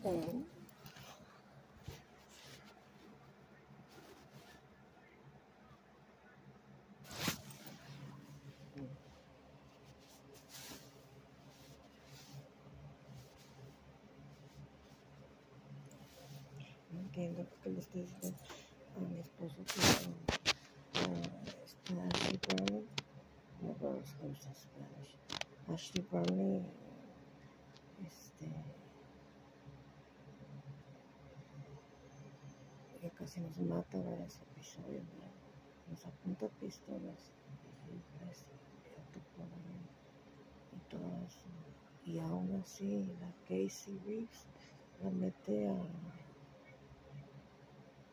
Mm. No entiendo por qué le estoy diciendo a mi esposo que está Ashley Brown. No puedo usar Spanish. Ashley Brown, que casi nos mata varios episodios, ¿verdad? Nos apunta pistolas y rifles y todo eso. Y aún así, la Casey Reeves la mete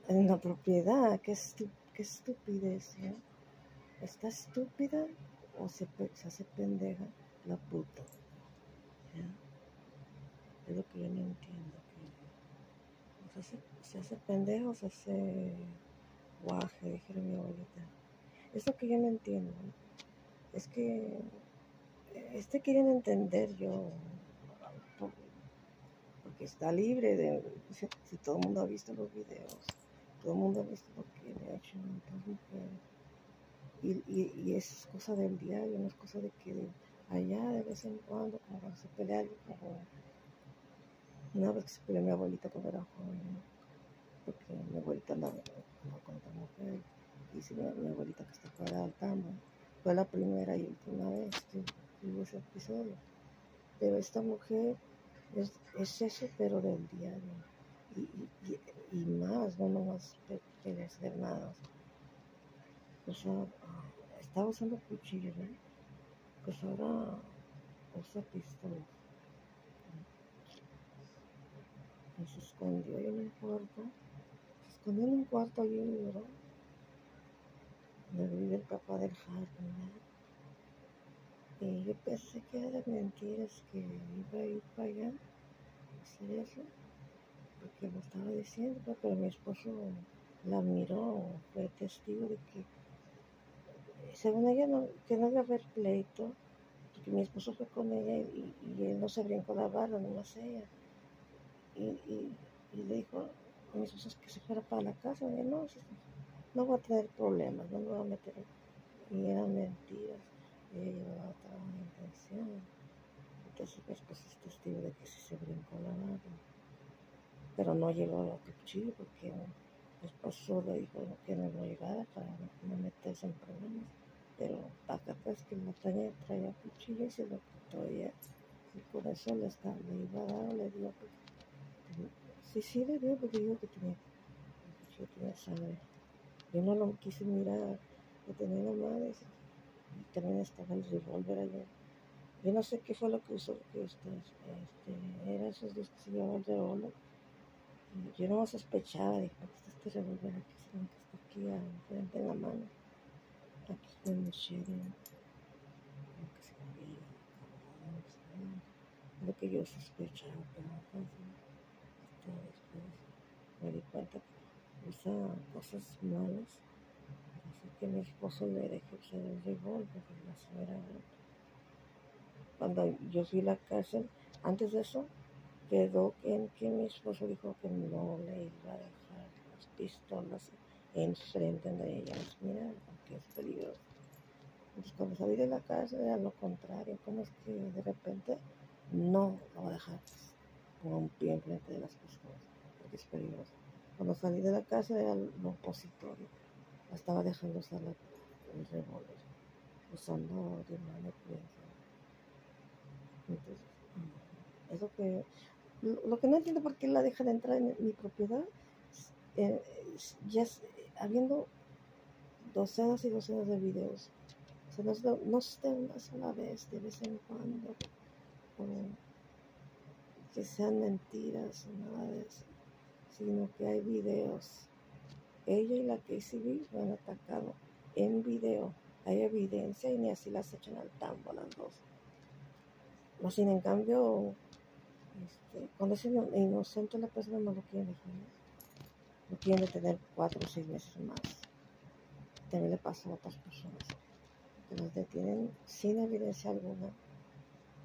en la propiedad. Qué estupidez, ¿eh? ¿Está estúpida o se hace pendeja la puta? ¿Ya? Es lo que yo no entiendo. Que se hace pendeja o se hace guaje, dijera mi abuelita. Es lo que yo no entiendo. Es que quieren entender yo, porque está libre de, si todo el mundo ha visto los videos, todo el mundo ha visto lo que le ha hecho a otras mujeres. Y es cosa del diario, no es cosa de que allá de vez en cuando, como cuando se pelea algo, como una vez que se peleó mi abuelita cuando era joven, ¿no? Porque mi abuelita andaba con otra mujer, y dice mi abuelita que está fuera del tambo. Fue la primera y última vez que hubo ese episodio. Pero esta mujer es eso, pero del diario. Y más, no nomás peleas de nada. O sea, estaba usando cuchillos, ¿no? Pues ahora usa pistolas. Y se escondió ahí en un cuarto. Se escondió en un cuarto allí, ¿verdad? Donde vive el papá del Harvey, ¿verdad? Y yo pensé que era de mentiras, que iba a ir para allá a hacer eso, porque lo estaba diciendo, pero mi esposo la miró, fue testigo de que, según ella, que no iba a haber pleito, porque mi esposo fue con ella y él no se brincó la barra, nomás ella. Y le dijo a mi esposo que se fuera para la casa, y no, no voy a tener problemas, no me voy a meter. Y eran mentiras, ella llevaba otra intención. Entonces mi esposo es testigo de que sí se brincó la barra, pero no llegó a cuchillo porque mi esposo le dijo que no llegara para no meterse en problemas. Pero acá atrás que no traía cuchillo y se lo quitó ella. Y por eso le iba a dar, le dio. Sí, le dio porque dijo que tenía sangre. Yo no lo quise mirar, lo tenía en la mano y también estaba el revólver allá. Yo no sé qué fue lo que usó, que era esos días que se llevaba el revólver. Y yo no sospechaba, dije, ¿por qué está este revólver aquí? Sino que está aquí enfrente en la mano. Aquí con el sheriff, como que se movía, lo que yo sospechaba, pero entonces, después me di cuenta que usa cosas malas. Así que mi esposo le dejó usar el revólver porque la señora. Cuando yo fui a la cárcel, antes de eso, quedó en que mi esposo dijo que no le iba a dejar las pistolas enfrente de ella. Mira, porque es peligroso. Entonces, cuando salí de la cárcel era lo contrario. Como es que de repente no lo va a dejar con un pie enfrente de las pistolas, porque es peligroso. Cuando salí de la cárcel era lo opositorio. La estaba dejando usar el revólver, usando de mano piensa. Entonces, es lo que no entiendo por qué la deja de entrar en mi propiedad, eh, ya habiendo docenas y docenas de videos. O sea, no es de una sola vez, de vez en cuando, o que sean mentiras o nada de eso, sino que hay videos. Ella y la KCB lo han atacado en video. Hay evidencia y ni así las echan al tambo las dos. No, sin en cambio, cuando es inocente la persona no lo quieren dejar, no quieren detener 4 o 6 meses más. También le pasa a otras personas que los detienen sin evidencia alguna,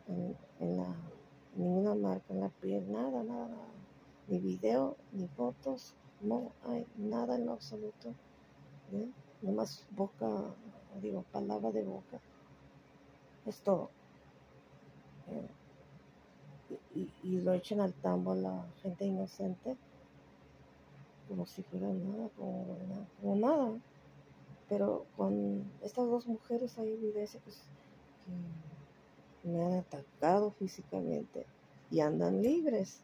en ninguna marca en la piel, nada. ni video, ni fotos, no hay nada en lo absoluto. ¿Eh? Nomás boca, digo, palabra de boca, es todo. Y lo echan al tambo a la gente inocente, como si fuera nada, como nada. Pero con estas dos mujeres hay evidencia que me han atacado físicamente y andan libres.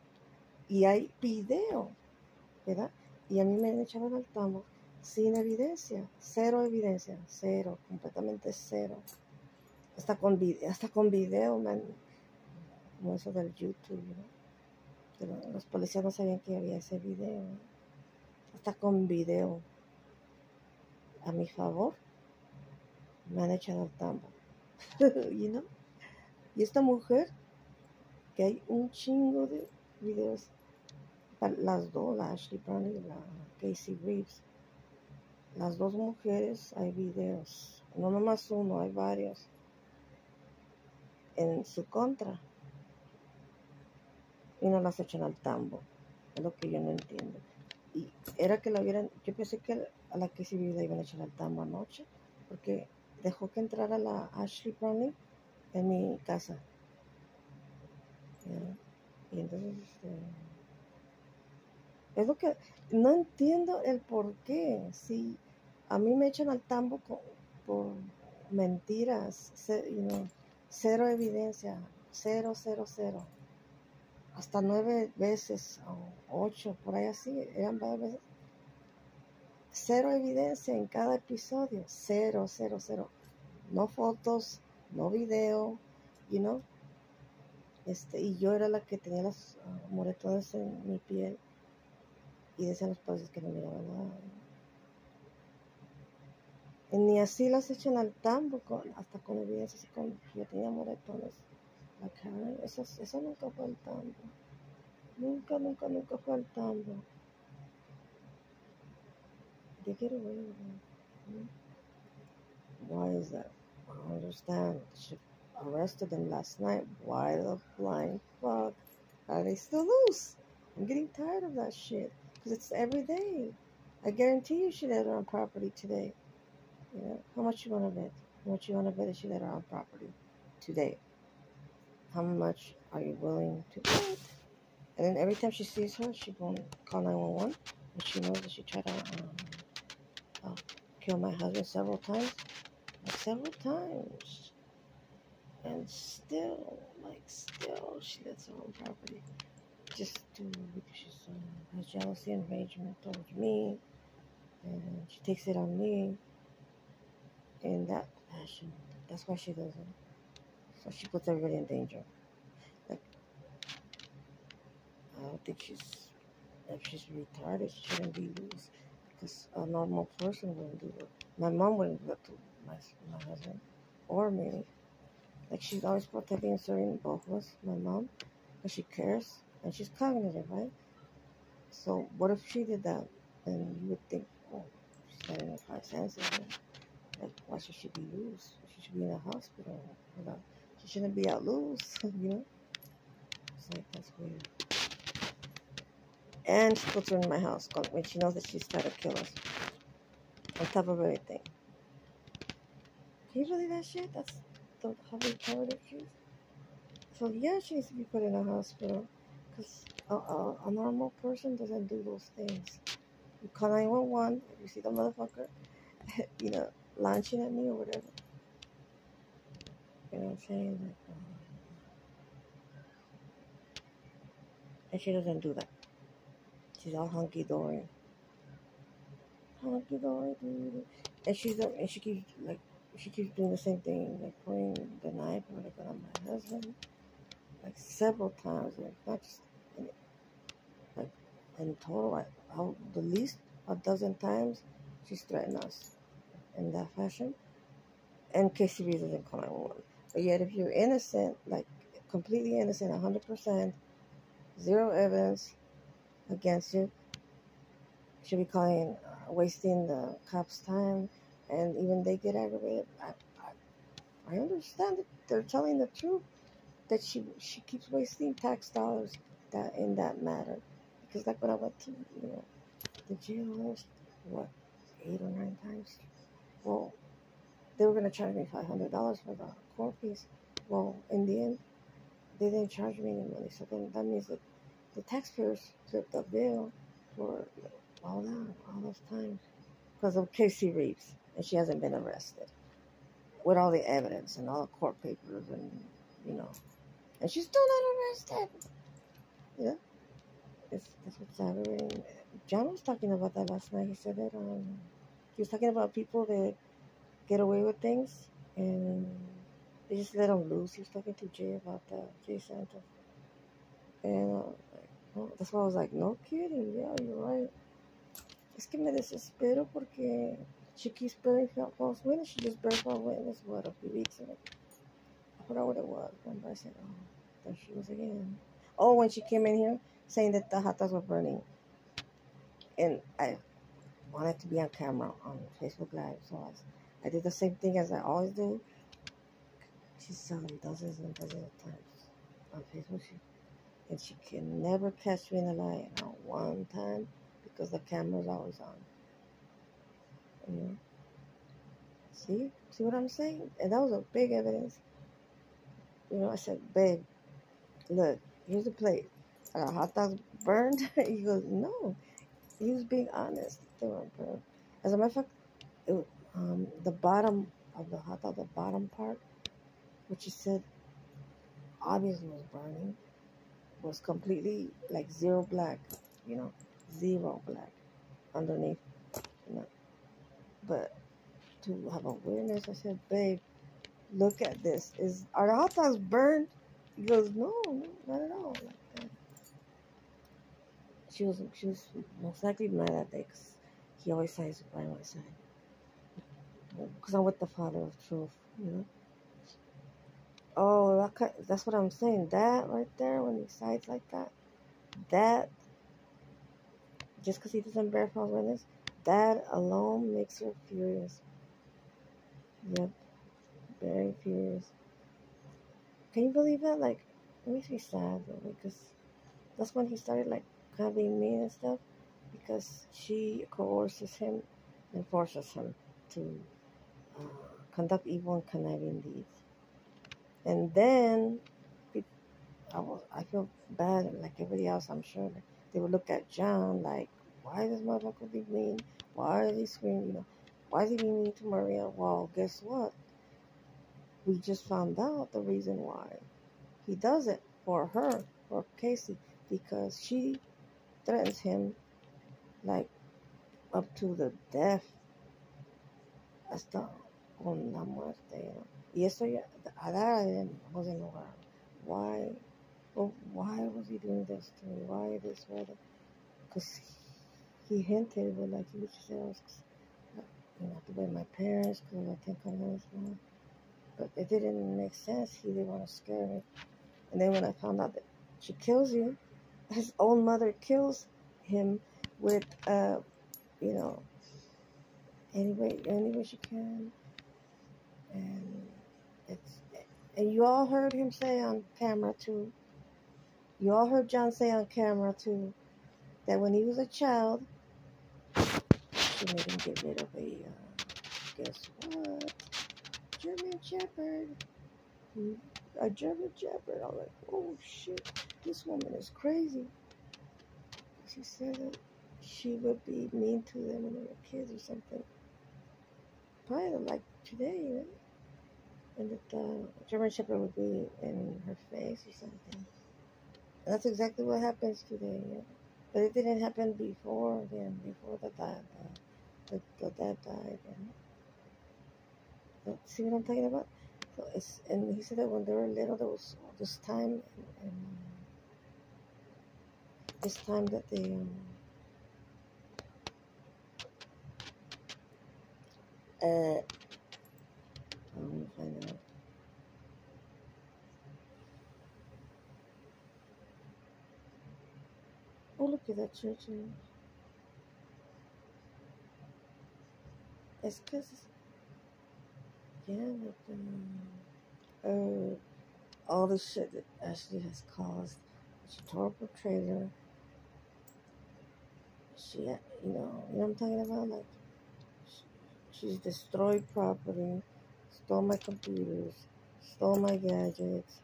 Y hay video, ¿verdad? Y a mí me echaban al tambo sin evidencia, cero evidencia, cero, completamente cero. Hasta con video, man, como eso del YouTube, ¿no? Pero los policías no sabían que había ese video, ¿no? Hasta con video a mi favor me han echado al tambo. You know? Y esta mujer, que hay un chingo de videos, las dos, la Ashley Brown y la Casey Reeves, las dos mujeres, hay videos, no nomás uno, hay varios en su contra, y no las echan al tambo. Es lo que yo no entiendo. Y era que la vieran, yo pensé que a la Casey Reeves la iban a echar al tambo anoche, porque dejó que entrara la Ashley Brown en mi casa. Y entonces es lo que no entiendo el por qué. Si a mí me echan al tambo por mentiras, cero evidencia, cero, cero, cero, hasta 9 veces o 8, por ahí así, eran varias veces. Cero evidencia en cada episodio, cero, cero, cero. No fotos, no video, you know. Y yo era la que tenía las moretones en mi piel y decían los padres que no miraban nada. Y ni así las echan al tambo, hasta con evidencia, así como yo tenía moretones. La cara, eso nunca fue al tambo. Nunca, nunca, nunca fue al tambo. They get away with it. Why is that? I don't understand. She arrested them last night. Why the flying fuck are they still loose? I'm getting tired of that shit. Because it's every day. I guarantee you she let her on property today. You know, how much you want to bet? How much you want to bet that she let her on property today? How much are you willing to bet? And then every time she sees her, she won't call 911. And she knows that she tried to kill my husband several times. Like several times. And still, she lets her own property. Just because she has jealousy and ragement towards me. And she takes it on me in that fashion. That's why she does it. So she puts everybody in danger. Like, I don't think if she's retarded, she shouldn't be loose. Because a normal person wouldn't do it. My mom wouldn't do it to my husband or me. Like, she's always protecting and serving both of us, my mom, because she cares and she's cognitive, right? So what if she did that? Then you would think, oh, she's got enough high senses. Like, why should she be loose? She should be in a hospital. She shouldn't be out loose, you know? It's like, that's weird. And she puts her in my house when she knows that she's trying to kill us. On top of everything. Can you believe that shit? That's how retarded she is. So yeah, she needs to be put in a hospital. Because a normal person doesn't do those things. You call 911, if you see the motherfucker, you know, launching at me or whatever. You know what I'm saying? Like, and she doesn't do that. She's all hunky-dory. Hunky-dory, dude. And she keeps doing the same thing, like putting the knife or whatever on my husband. Like several times, like not just, like in total, the least a dozen times she's threatened us in that fashion. And Casey Reeves doesn't call 911. But yet, if you're innocent, like completely innocent, 100%, zero evidence against you, should be calling, wasting the cops' time, and even they get aggravated. I understand that they're telling the truth, that she keeps wasting tax dollars in that matter, because like when I went to, the jail almost, what, 8 or 9 times? Well, they were going to charge me $500 for the court fees. Well, in the end, they didn't charge me any money. So then that means that the taxpayers took the bill for all those times because of Casey Reeves, and she hasn't been arrested with all the evidence and all the court papers, and and she's still not arrested. Yeah, that's what's happening. John was talking about that last night. He said that he was talking about people that get away with things and they just let them loose. He was talking to Jay about that, Jay Santos, and that's why I was like, no kidding, yeah, you're right. Es que me desespero porque she keeps bearing false witness. She just buried false witness, what, a few weeks ago? I forgot what it was. Remember, I said, oh, there she was again. Oh, when she came in here saying that the hot dogs were burning. And I wanted to be on camera on Facebook Live, so I did the same thing as I always do. She's selling dozens and dozens of times on Facebook. And she can never catch me in a lie, not one time, because the camera's always on. See what I'm saying? And that was a big evidence. I said, babe, look, here's the plate. Hot dogs burned? He goes, no. He was being honest. They weren't burned. As a matter of fact, the bottom of the hot dog, the bottom part, which he said obviously was burning, was completely like zero black, zero black underneath. But to have a witness, I said, babe, look at this. Are the hot dogs burned? He goes, no, not at all. She was most likely mad at me because he always sides by my side. Because I'm with the father of truth, Oh, that's what I'm saying. That right there, when he sides like that, just because he doesn't bear false witness, that alone makes her furious. Yep, very furious. Can you believe that? Like, it makes me sad, though, because that's when he started, like, kind of being mean and stuff, because she coerces him and forces him to conduct evil and conniving deeds. And then I feel bad, like everybody else, I'm sure. They would look at John like, why does motherfucker be mean? Why is he screaming? Why is he being mean to Maria? Well, guess what? We just found out the reason why. He does it for her, for Casey, because she threatens him like up to the death. Hasta con la muerte, Y eso ya, I wasn't aware. Why? Well, why was he doing this to me? Why this? Why that? Because he hinted, but like he just said, I was, have to blame my parents because I think I'm this one. But it didn't make sense. He didn't want to scare me. And then when I found out that she kills you, his own mother kills him with, any way she can. And you all heard him say on camera too. You all heard John say on camera too that when he was a child, she made him get rid of guess what? German Shepherd. A German Shepherd. I'm like, oh shit, this woman is crazy. She said that she would be mean to them when they were kids or something. Probably like today, and that the German Shepherd would be in her face or something. And that's exactly what happens today, But it didn't happen before then, before the dad died. See what I'm talking about? So and he said that when they were little, there was this time, and this time that they I'm gonna find out. Oh, look at that church. It's because, all the shit that Ashley has caused. She tore up her trailer. She, you know what I'm talking about? Like, she's destroyed property, stole my computers, stole my gadgets,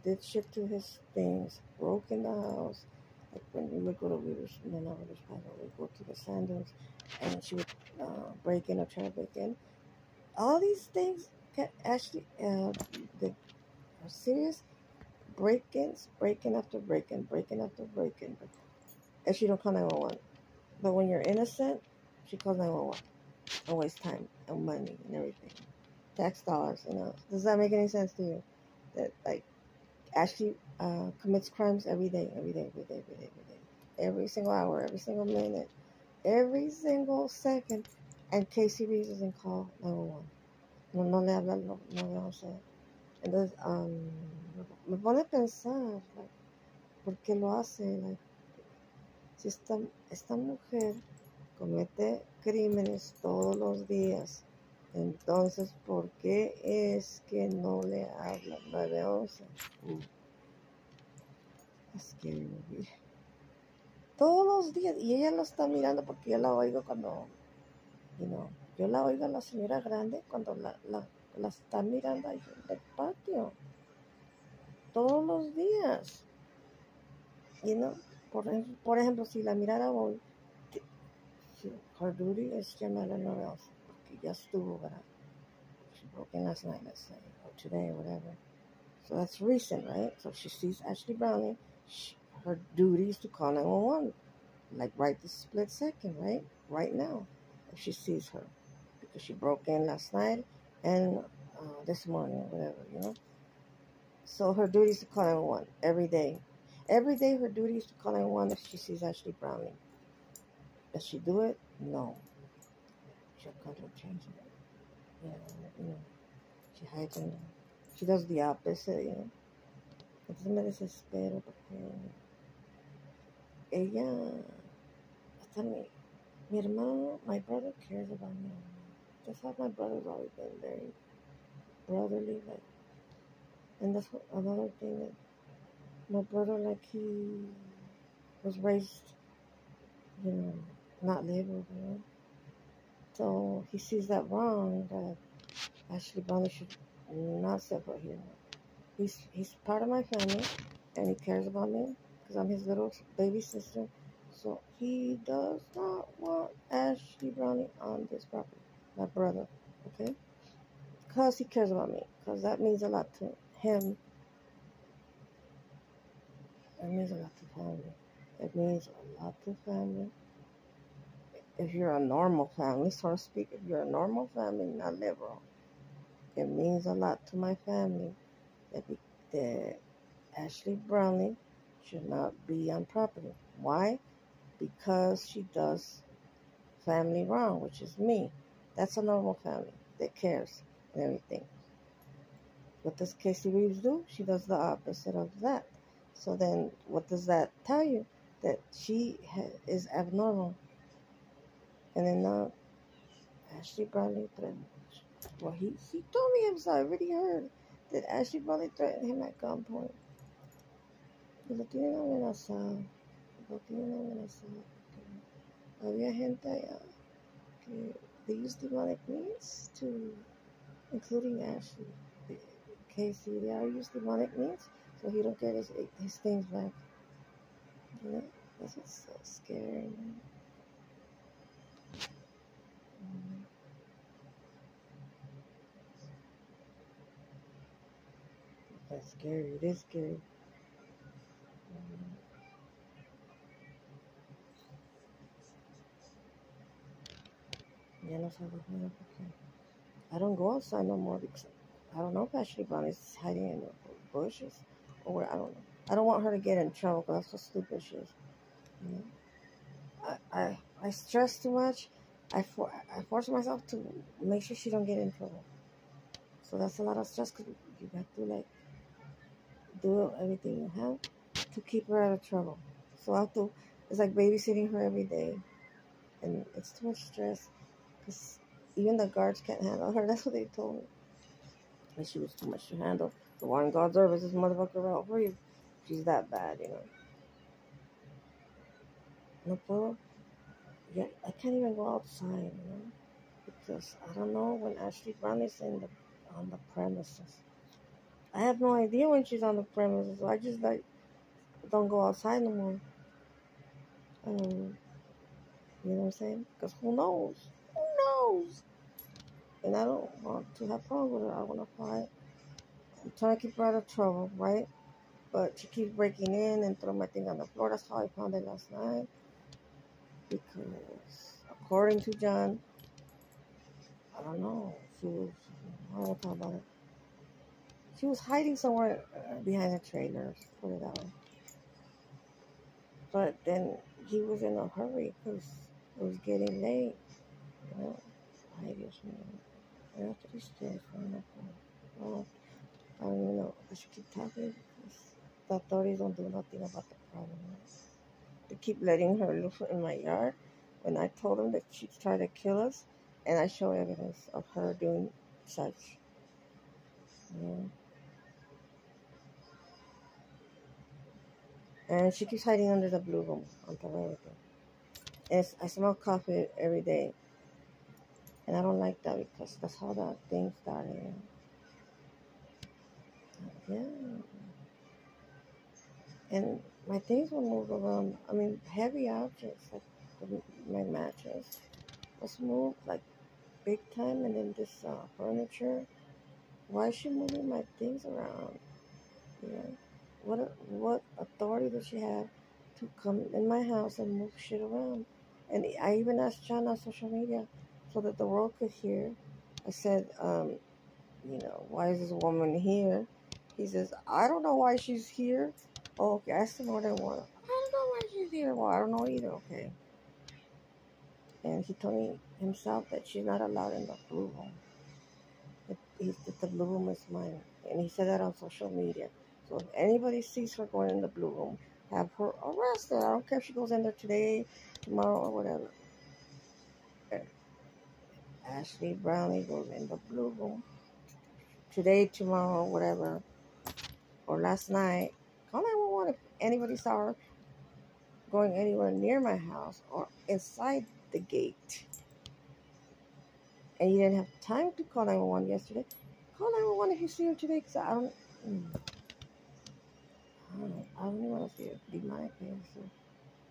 did shit to his things, broke in the house. Like when we would go to Weaver's, no, not Weaver's Plaza, we would go to the Sandals, and she would break in or try to break in. All these things can actually, the are serious break-ins, break-in after break-in, break-in after break-in. And she don't call 911. But when you're innocent, she calls 911 and waste time and money and everything. Tax dollars, Does that make any sense to you? That, like, Ashley commits crimes every day, every day, every day, every day, every day. Every single hour, every single minute, every single second. And Casey Reeves doesn't call 911. No le habla, no le vamos a... Entonces, me pone a pensar, like, ¿por qué lo hace? Like, si esta mujer comete crímenes todos los días, entonces, ¿por qué es que no le habla 911? Es que todos los días, y ella lo está mirando porque yo la oigo cuando, yo la oigo a la señora grande cuando la está mirando ahí en el patio, todos los días, por ejemplo, si la mirara hoy, her duty is llamar a 911, porque ya estuvo, ¿verdad? She broke in last night, let's say, or today, or whatever. So that's recent, right? So if she sees Ashley Browning, her duty is to call 911, like right this split second, right? Right now, if she sees her, because she broke in last night and this morning, whatever. So her duty is to call 911 every day. Every day her duty is to call 911 if she sees Ashley Browning. Does she do it? No. She'll cut her change it. She hides in there. She does the opposite, Entonces me desespero porque ella, hasta mi hermano, my brother cares about me. Just like my brother's always been very brotherly, like, and that's another thing that my brother, like, he was raised, not liberal, So he sees that wrong, that Ashley Bonner should not separate here. He's part of my family, and he cares about me because I'm his little baby sister. So he does not want Ashley Brownie on this property, my brother, okay? Because he cares about me, because that means a lot to him. It means a lot to family. It means a lot to family. If you're a normal family, so to speak, if you're a normal family, not liberal, it means a lot to my family that Ashley Brownlee should not be on property. Why? Because she does family wrong, which is me. That's a normal family that cares and everything. What does Casey Reeves do? She does the opposite of that. So then what does that tell you? That she is abnormal. And then Ashley Brownlee threatened. Well, he told me himself. I already heard that Ashley Brownlee threatened him at gunpoint. Lo tienen amenazado. Había gente allá que they use demonic means to, including Ashley. Casey, they all use demonic means so he don't get his things back. That's what's so scary, man. That's scary. It is scary. Ya no sabes nada porque I don't go outside no more because I don't know if Ashley Brown is hiding in the bushes or where. I don't know. I don't want her to get in trouble because that's what stupid she is. I stress too much. I force myself to make sure she don't get in trouble. So that's a lot of stress because you have to, like, do everything you have to keep her out of trouble. So I have to, it's like babysitting her every day. And it's too much stress because even the guards can't handle her. That's what they told me. And she was too much to handle. The one guard service, this motherfucker out for you. She's that bad, no puedo, yeah, I can't even go outside, because I don't know when Ashley Brown is on the premises. I have no idea when she's on the premises. So I just like don't go outside no more. Um, you know what I'm saying? Because who knows? Who knows? And I don't want to have problems with her. I want to fight. I'm trying to keep her out of trouble, right? But she keeps breaking in and throwing my thing on the floor. That's how I found it last night. Because according to John, I don't know. I don't want to talk about it. She was hiding somewhere behind a trailer. Put it that way. But then he was in a hurry because it was getting late. You know, I just know. After these stairs, well, I don't even know. I should keep talking because the authorities don't do nothing about the problem. They keep letting her loose in my yard when I told them that she tried to kill us, and I show evidence of her doing such. Yeah. And she keeps hiding under the blue room on top of everything. And I smell coffee every day, and I don't like that because that's how that thing started. Yeah. And my things will move around. I mean, heavy objects like my mattress was moved like big time, and then this furniture. Why is she moving my things around? You know, what authority does she have to come in my house and move shit around? And I even asked John on social media so that the world could hear. I said, why is this woman here? He says, I don't know why she's here. Oh, okay, I asked him more than one. I don't know why she's here. Well, I don't know either. Okay. And he told me himself that she's not allowed in the blue room. That the blue room is mine. And he said that on social media. So if anybody sees her going in the blue room, have her arrested. I don't care if she goes in there today, tomorrow, or whatever. And Ashley Brownie goes in the blue room today, tomorrow, whatever, or last night. Call 911 if anybody saw her going anywhere near my house or inside the gate. And you didn't have time to call 911 yesterday. Call 911 if you see her today, because I don't. I don't even want to see it. Be my opinion. So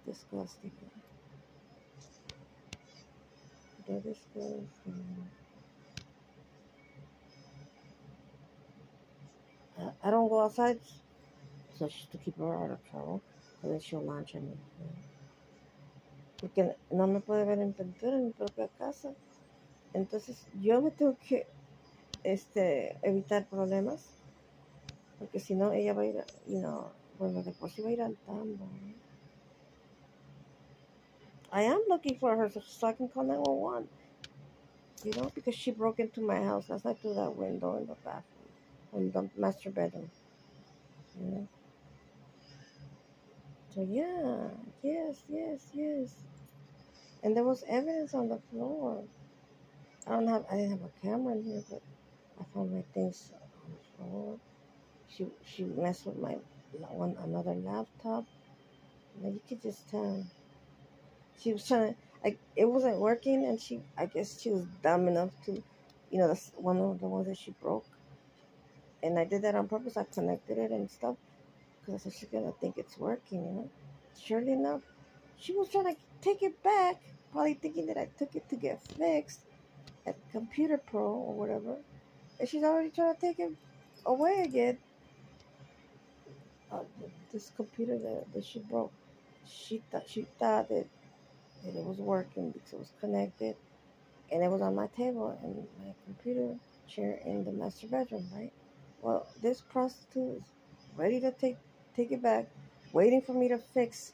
disgusting. They're disgusting. I don't go outside so to keep her out of trouble. Because then she'll launch at me. Porque no me puede ver en pintura en mi propia casa. Entonces yo me tengo que evitar problemas. Porque si no, ella va a ir, bueno, de por sí va a ir al tambo. I am looking for her so I can call 911. Because she broke into my house last night through that window in the bathroom, in the master bedroom. So yeah, yes. And there was evidence on the floor. I didn't have a camera in here, but I found my things on the floor. She messed with my another laptop. You could just tell. She was trying to, it wasn't working, and I guess she was dumb enough to, that's one of the ones that she broke. And I did that on purpose. I connected it and stuff because I said she's gonna think it's working. Surely enough, she was trying to take it back, probably thinking that I took it to get fixed at Computer Pro or whatever, and she's already trying to take it away again. This computer that she broke, she thought that it was working because it was connected, and it was on my table and my computer chair in the master bedroom, right? Well, this prostitute is ready to take it back, waiting for me to fix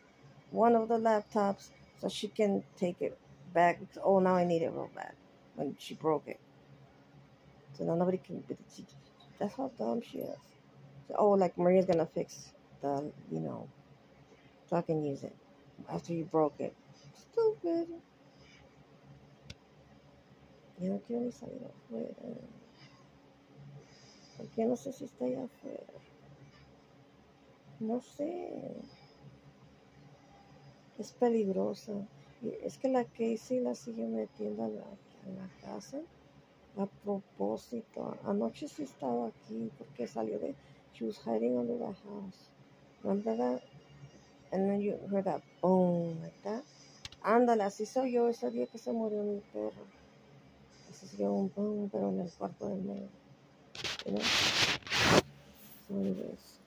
one of the laptops so she can take it back. Because, now I need it real bad when she broke it. So now nobody can. That's how dumb she is. So, like Maria's gonna fix so I can use it after you broke it. Stupid. No quiero ni salir afuera. Porque no sé si está allá afuera. No sé. es peligrosa. Y es que la Casey la sigue metiendo a la casa a propósito. Anoche sí estaba aquí porque salió de. She was hiding under the house. Remember that? And then you heard that boom, like that. Ándale, así soy yo ese día que se murió mi perro. Así se dio un boom, pero en el cuarto del medio. You know? So anyways,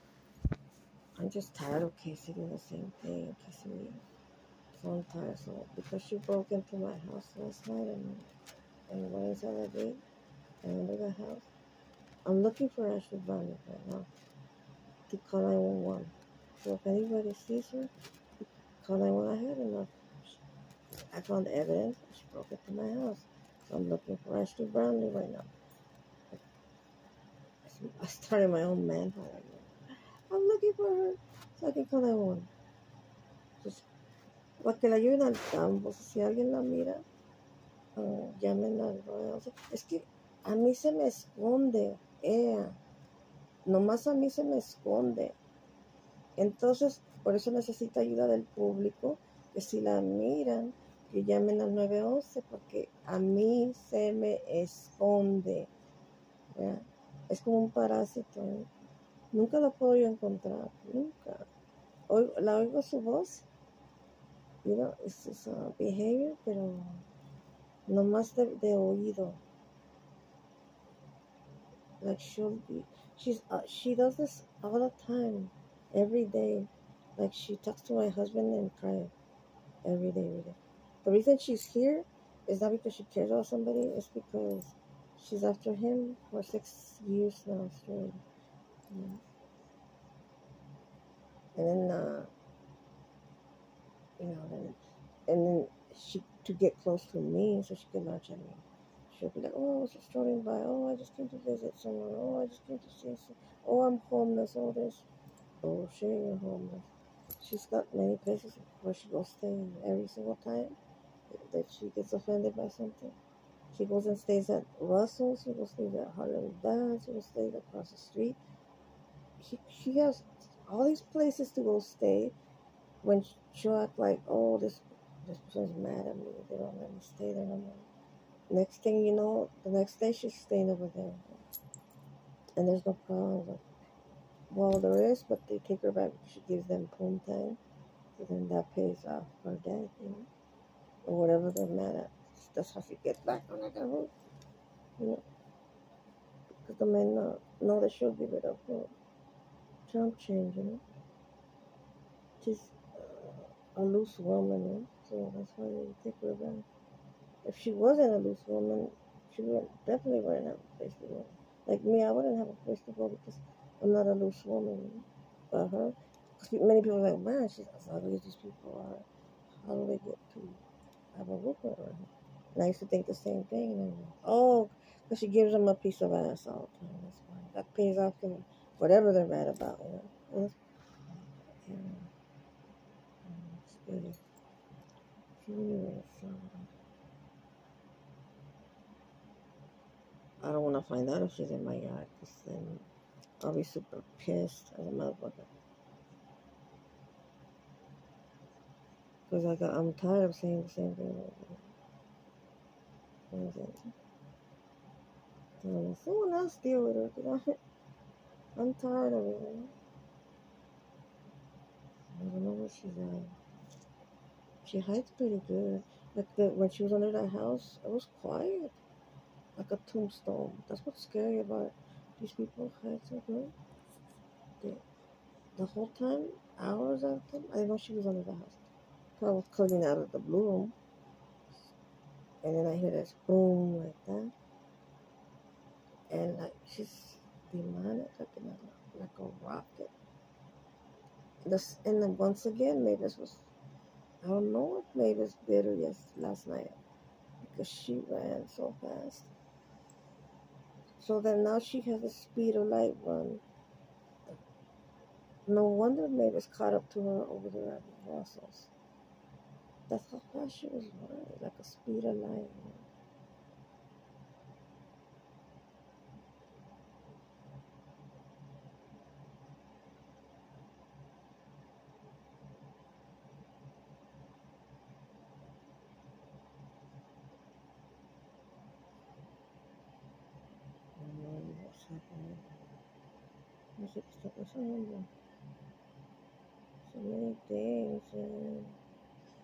I'm just tired of Casey doing the same thing. Casey, so I'm tired. So because she broke into my house last night and went inside the gate and under the house, I'm looking for Ashley Brown right now to call 911. So if anybody sees her, call 911. I had enough. I found evidence. She broke into my house. So I'm looking for Ashley Brownlee right now. I started my own manhunt. I'm looking for her so I can call 911. Just para que la ayuden al campo. Si alguien la mira, llamen al 911. Es que a mí se me esconde. Nomás a mí se me esconde. Entonces, por eso necesita ayuda del público. Que si la miran, que llamen al 911 porque a mí se me esconde. ¿Ya? Es como un parásito. Nunca la puedo yo encontrar. Nunca. La oigo su voz. You know, it's just behavior, pero nomás de oído. Like she does this all the time, every day. Like she talks to my husband and cries every day. The reason she's here is not because she cares about somebody. It's because she's after him for 6 years now straight. Yeah. And then, and then she to get close to me so she can launch at me. She'll be like, oh, I was just strolling by. Oh, I just came to visit someone. Oh, I just came to see some. Oh, I'm homeless. All this. Oh, shit, you're homeless. She's got many places where she goes stay every single time that she gets offended by something. She goes and stays at Russell's. She goes stays at Harlem Dance. She goes stays across the street. She has all these places to go stay when she'll act like, oh, this person's mad at me. They don't let me stay there no more. Next thing you know, the next day she's staying over there. And there's no problem. Well, there is, but they take her back. She gives them home time. So then that pays off her debt, or whatever they're mad at. That's how she gets back on that roof, Because the men know that she'll give it up for Trump change, She's a loose woman, So that's why they take her back. If she wasn't a loose woman, she definitely wouldn't have a place to go. Like me, I wouldn't have a place to go because I'm not a loose woman. But her, because many people are like, man, she's as ugly as these people are. How do they get to have a roof over her? And I used to think the same thing. And I'm like, oh, because she gives them a piece of ass all the time. That's why. That pays off them whatever they're mad about, It's good. Anyway, so I don't want to find out if she's in my yard because then I'll be super pissed as a motherfucker. Because I'm tired of saying the same thing. Someone else deal with her. I'm tired of it. I don't know where she's at. She hides pretty good. Like when she was under that house, it was quiet. Like a tombstone. That's what's scary about these people hide so good. The whole time, hours after, I know she was under the house. So I was coming out of the blue room. And then I hear this boom like that. And like she's demonic, like a rocket. And then once again, Mavis was, I don't know if Mavis bit her last night because she ran so fast. So then now she has a speed of light run. No wonder Mavis caught up to her over there at Russell's. That's how fast she was running, like a speed of light. No sé qué está pasando. So many things.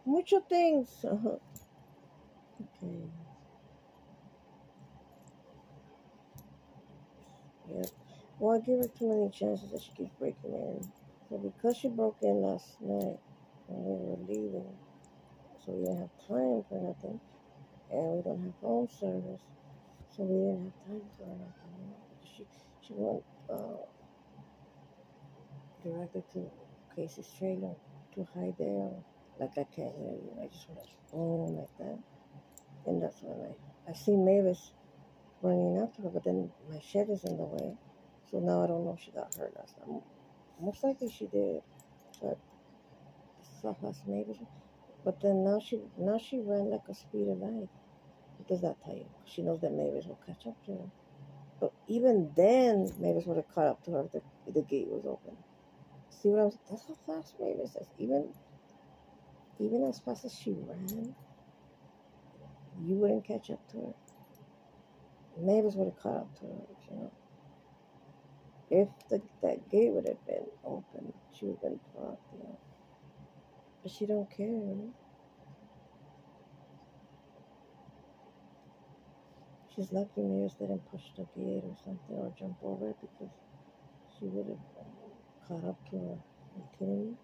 Mucho things. Okay. Yep. Well, I give her too many chances that she keeps breaking in. So because she broke in last night when we were leaving, so we didn't have time for nothing, and we don't have phone service, so we didn't have time for nothing. You know? She went directly to Casey's trailer to hide there. Like I can't hear you. I just went boom like that, and that's when I see Mavis running after her, but then my shed is in the way, so now I don't know if she got hurt last time. Most likely she did, but so fast Mavis. But then now she ran like a speed of light. What does that tell you? She knows that Mavis will catch up to her. But even then, Mavis would have caught up to her if the gate was open. See what I'm saying? That's how fast Mavis is. Even as fast as she ran, you wouldn't catch up to her. Mavis would have caught up to her, you know. If that gate would have been open, she would have been fucked, you know. But she don't care, you know. She's lucky Mavis didn't push the gate or something or jump over it because she would have caught up to her. Are you kidding me?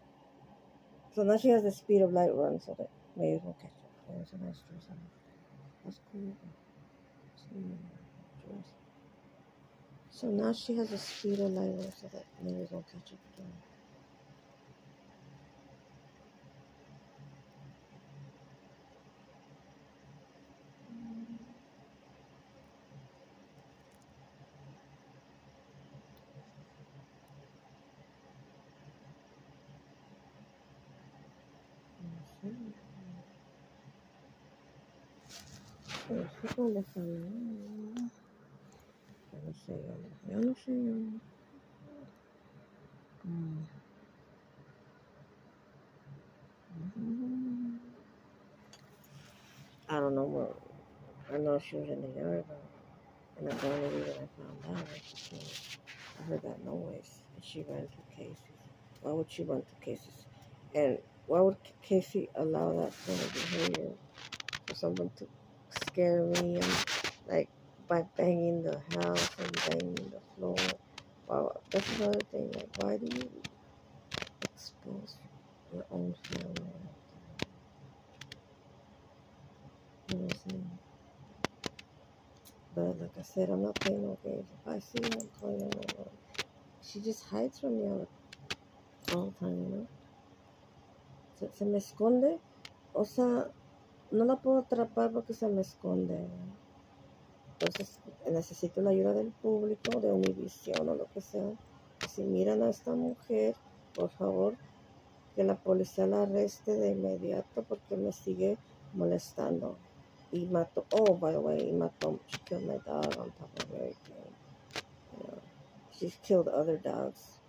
So now she has the speed of light run so that Mavis won't catch up. There's a nice dress on. That's cool. So now she has a speed of light run so that Mavis won't catch up to her. ¿Dónde está? Yo no sé, yo no sé. I don't know what. I know she was in the yard, and that's the only reason I found out. I heard that noise, and she ran to Casey's. Why would she run to Casey's? And why would Casey allow that sort of behavior for someone to scare me and like by banging the house and banging the floor? Well, that's another thing. Like, why do you expose your own family? You know what I'm saying? But like I said, I'm not playing no games. If I see her, I'm calling her no. She just hides from me all the time, you know. Se me esconde. O sea, no la puedo atrapar porque se me esconde. Entonces necesito la ayuda del público, de Univisión o lo que sea. Si miran a esta mujer, por favor, que la policía la arreste de inmediato porque me sigue molestando. Y mató, oh, by the way, she killed my dog on top of everything. You know, she's killed other dogs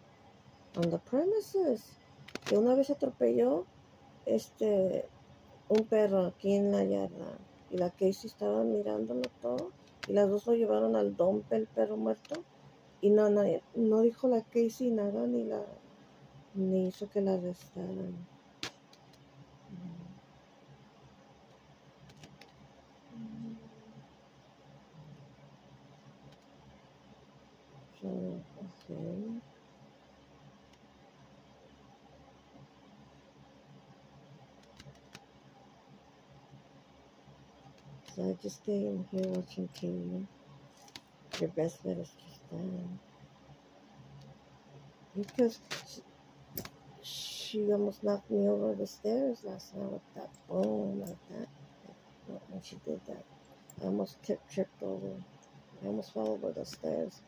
on the premises. Que una vez atropelló un perro aquí en la yarda. Y la Casey estaba mirándolo todo. Y las dos lo llevaron al dompe, el perro muerto. Y no dijo la Casey nada, ni hizo que la arrestaran. So, okay. So I just stay in here watching TV. Your best bet is to stand. Because she almost knocked me over the stairs last night with that boom like that. When she did that, I almost tripped over. I almost fell over the stairs.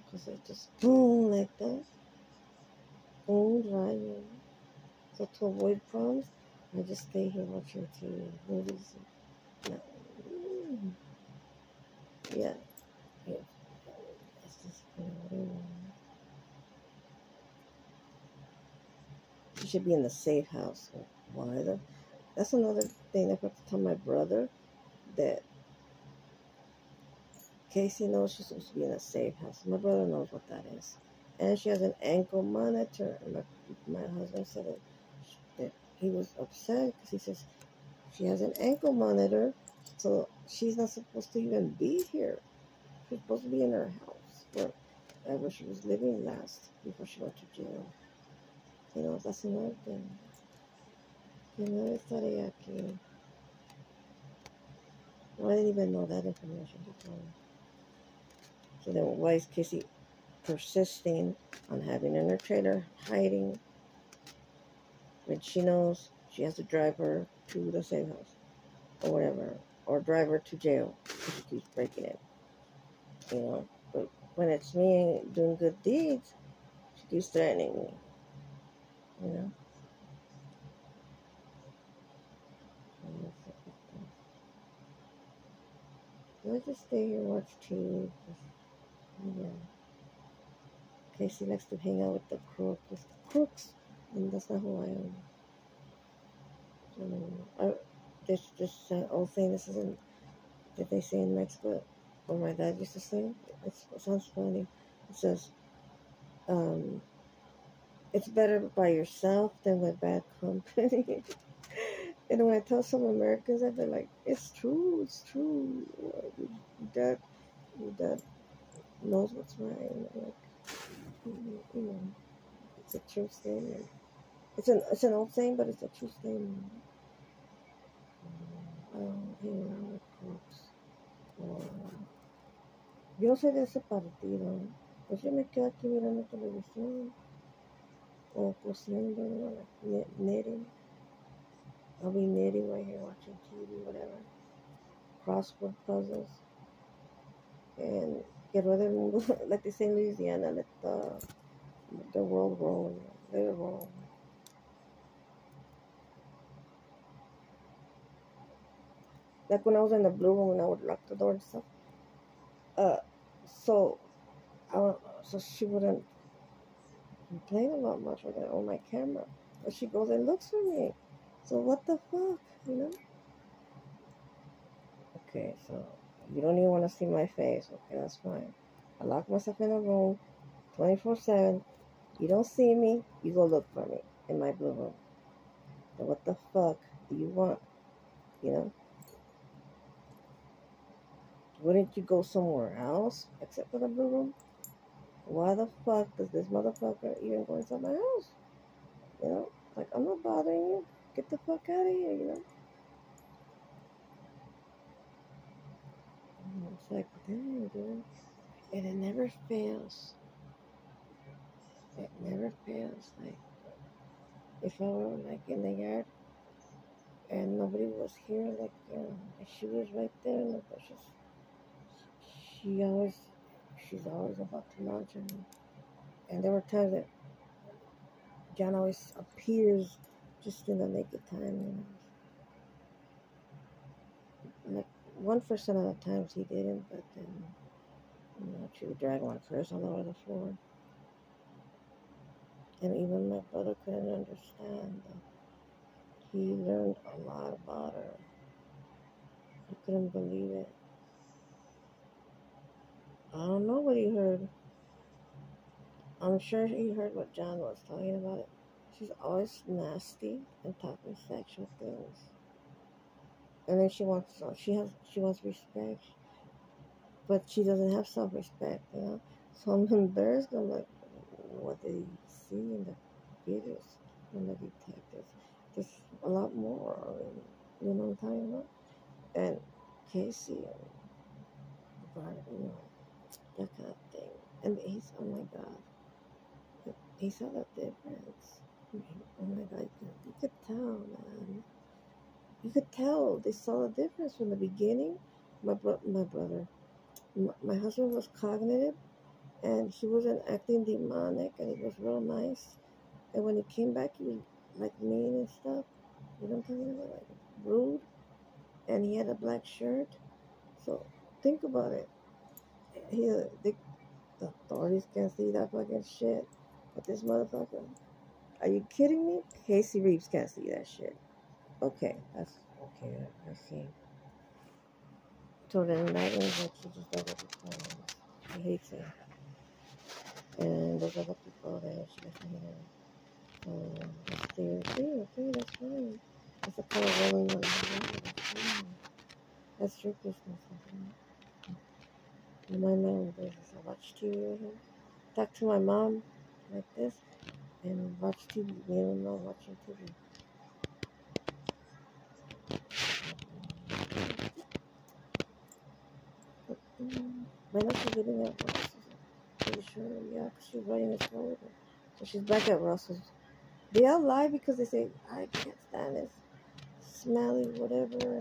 Because I just boom like that. Boom, right. So to avoid problems, I just stay here watching TV, movies. Yeah. That's just she should be in the safe house. Why? That's another thing I have to tell my brother, that Casey knows she's supposed to be in a safe house. My brother knows what that is. And she has an ankle monitor. And my husband said that he was upset because he says she has an ankle monitor, so she's not supposed to even be here. She's supposed to be in her house where she was living last before she went to jail. That's another thing. Estaré aquí. No, I didn't even know that information before. So then why is Casey persisting on having in her trailer, hiding, when she knows she has to drive her to the safe house or whatever, or drive her to jail if she keeps breaking it, But when it's me doing good deeds, she keeps threatening me, you know. Let's just stay here and watch TV. Yeah. Casey likes to hang out with the crooks, and that's not who I am. This old thing, this isn't that they say in Mexico, or my dad used to say. It sounds funny. It says, it's better by yourself than with bad company. And when I tell some Americans that, they're like, it's true. Your dad knows what's right. Like, it's a true statement. It's an old saying, but it's a true statement. I don't hang around with crooks. Yo no soy de ese partido. Pues yo me quedo aquí mirando televisión o cosiendo, like knitting. I'll be knitting right here, watching TV, whatever. Crossword puzzles. And get rid of them, like they say in Louisiana, let the world roll. Let it roll. Like when I was in the blue room and I would lock the door and stuff. So she wouldn't complain about much on my camera. But she goes and looks for me. So what the fuck, Okay, so you don't even want to see my face. Okay, that's fine. I lock myself in a room 24/7. You don't see me, you go look for me in my blue room. So what the fuck do you want? Wouldn't you go somewhere else except for the blue room? Why the fuck does this motherfucker even go inside my house? Like, I'm not bothering you. Get the fuck out of here, It's like, damn, dude. And it never fails. It never fails. Like, if I were, like, in the yard and nobody was here, like, she was right there in the bushes. She's always about to launch on me. And there were times that John always appears just in the naked time, Like 1% of the times he didn't, but then, she would drag my purse all over the floor. And even my brother couldn't understand. He learned a lot about her. He couldn't believe it. I don't know what he heard. I'm sure he heard what John was talking about it. She's always nasty and talking sexual things. And then she wants respect, but she doesn't have self-respect, So I'm embarrassed. I'm like, what did he see in the videos from the detectives? There's a lot more, you know what I'm talking about? And Casey, that kind of thing. And oh my God, he saw the difference. Oh my God, you could tell, man. You could tell they saw the difference from the beginning. My brother, my husband was cognitive, and he wasn't acting demonic, and he was real nice. And when he came back, he was like mean and stuff. You know what I'm talking about? Like rude. And he had a black shirt. So think about it. The authorities can't see that fucking shit. But this motherfucker, are you kidding me? Casey Reeves can't see that shit. Okay, that's okay. I see. So then that means that she just does it. He hates it. And those other people that she doesn't hit her. So that's clear. Okay, that's fine. That's the kind of woman you want to have. That's fine. That's your business. And my mom does this. I watch TV with him. Talk to my mom like this and watch TV. Me and my mom watching TV. Right now she's living at Ross's. Pretty sure, yeah, because she's writing a story. So she's back at Russell's. They all lie because they say, I can't stand this smelly, whatever.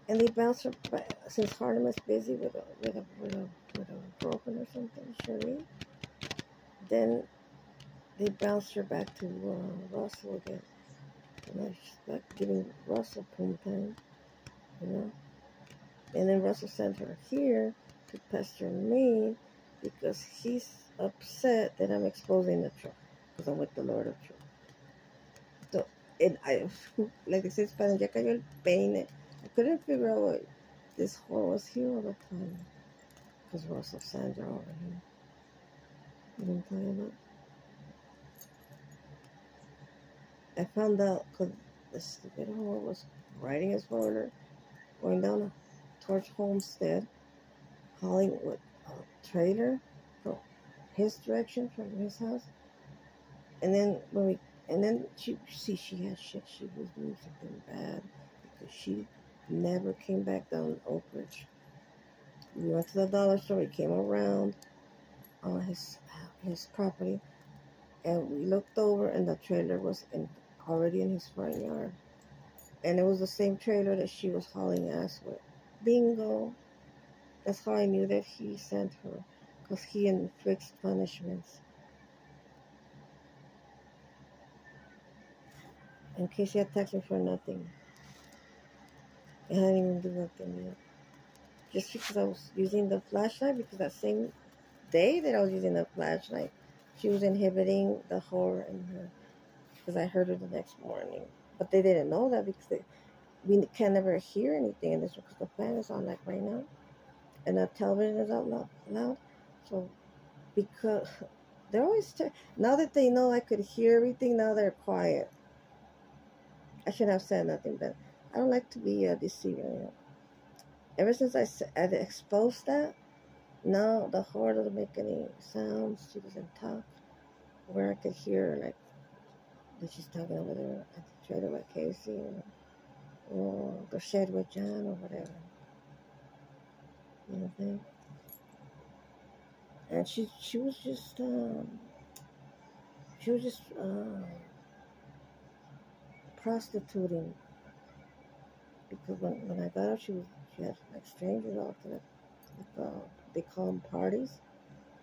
And they bounce her back since Harlem is busy with a broken or something, Cherie. Then they bounce her back to Russell again. And now she's back giving Russell poom time, you know. And then Russell sent her here to pester me because he's upset that I'm exposing the truck because I'm with the Lord of Truth. So, and I, like they say, Spanish, ya cayó el peine. I couldn't figure out what this whore was here all the time because Russell Sandra over here. You know what I'm talking about? I found out because the stupid whore was riding his roller going down towards Homestead, hauling with a trailer from his direction, from his house. And then she had shit. She was doing something bad because she never came back down Oak Ridge. We went to the dollar store. We came around on his property, and we looked over, and the trailer was already in his front yard. And it was the same trailer that she was hauling ass with. Bingo. That's how I knew that he sent her, because he inflicts punishments. In case he attacked me for nothing. I didn't even do nothing yet. Just because I was using the flashlight, because that same day that I was using the flashlight, she was inhibiting the horror in her, because I heard her the next morning. But they didn't know that because we can never hear anything in this room because the fan is on like right now, and the television is out loud. So because they're always now that they know I could hear everything, now they're quiet. I shouldn't have said nothing, but I don't like to be deceiving. You know? Ever since I exposed that, now the whore doesn't make any sounds. She doesn't talk. Where I could hear like that she's talking over there at the trailer with Casey or the shed with John or whatever. You know what I mean? And she was just prostituting because when I got her, she had like strangers all to like they call them parties.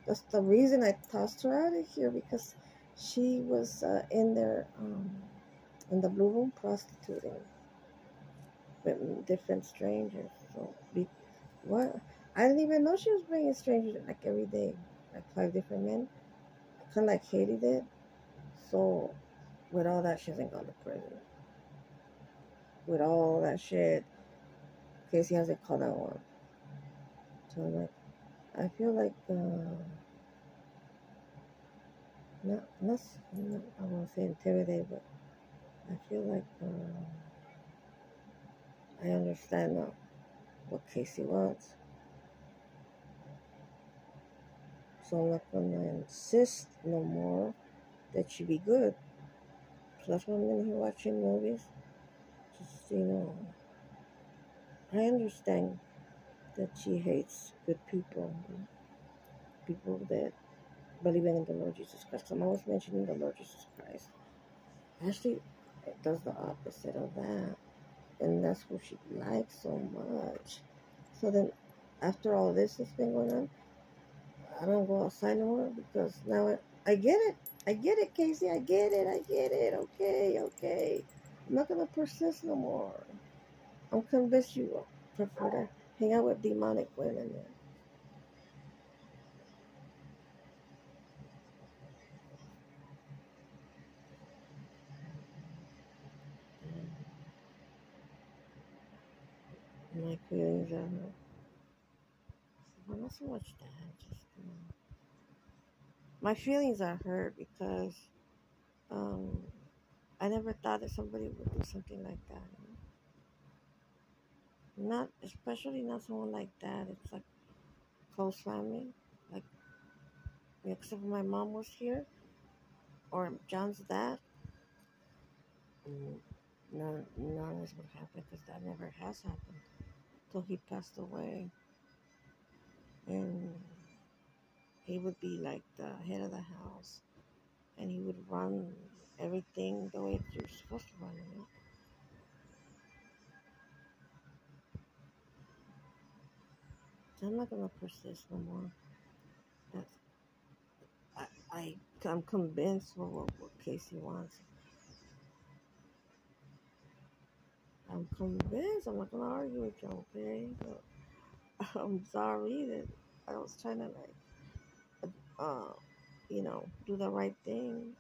That's the reason I tossed her out of here because she was in there in the blue room prostituting with different strangers. So what? I didn't even know she was bringing strangers like every day, like 5 different men, kind of like Haiti did. So with all that, she hasn't gone to prison. With all that shit, Casey hasn't called that one. So I'm like, I feel like not I won't say intimidated, but I feel like I understand now what Casey wants. So I'm not gonna insist no more that she be good. So that's why I'm in here watching movies. Just I understand that she hates good people that believe in the Lord Jesus Christ. I'm always mentioning the Lord Jesus Christ. Actually, it does the opposite of that. And that's what she likes so much. So then, after all this has been going on, I don't go outside no more because now I get it. I get it, Casey. I get it. Okay. I'm not going to persist no more. I'm convinced you prefer to hang out with demonic women. My feelings are hurt. Well, not so much that. Just, my feelings are hurt because um, I never thought that somebody would do something like that. Not especially not someone like that. It's like close family, like except for my mom was here or John's dad. mm, none of this would happen because that never has happened till he passed away, and he would be like the head of the house, and he would run everything the way you're supposed to run it. So I'm not gonna persist no more. That's, I'm convinced of what Casey wants. I'm convinced. I'm not gonna argue with you, okay? But I'm sorry that I was trying to like, uh, do the right thing.